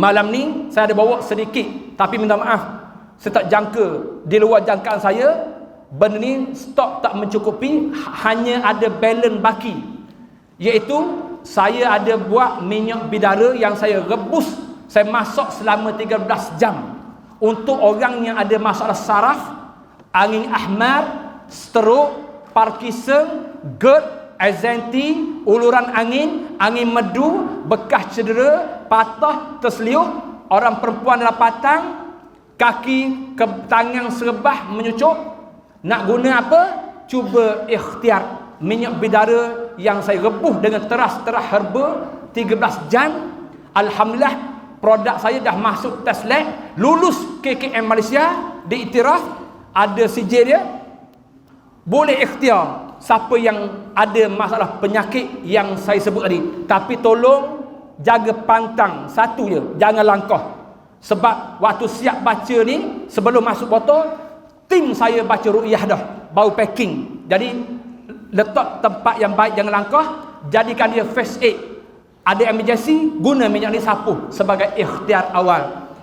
Malam ni saya ada bawa sedikit, tapi minta maaf, saya tak jangka, di luar jangkaan saya. Benda ni stok tak mencukupi, hanya ada balance baki, iaitu saya ada buat minyak bidara yang saya rebus, saya masak selama 13 jam untuk orang yang ada masalah saraf, angin ahmar, stroke, Parkinson, GERD, anxiety, uluran angin, angin medu, bekas cedera, patah, terseliuh, orang perempuan dalam patang, kaki ke tangan serebah menyucuk. Nak guna apa? Cuba ikhtiar minyak bidara yang saya rebus dengan teras herba 13 jam. Alhamdulillah, produk saya dah masuk test lab, lulus KKM Malaysia, diiktiraf, ada sijil dia. Boleh ikhtiar siapa yang ada masalah penyakit yang saya sebut tadi, tapi tolong jaga pantang. Satu je, jangan langkah. Sebab waktu siap baca ni, sebelum masuk botol, tim saya baca ruqyah dah, baru packing. Jadi letak tempat yang baik, jangan langkah. Jadikan dia first aid. Ada emergency, guna minyak ni sapuh sebagai ikhtiar awal.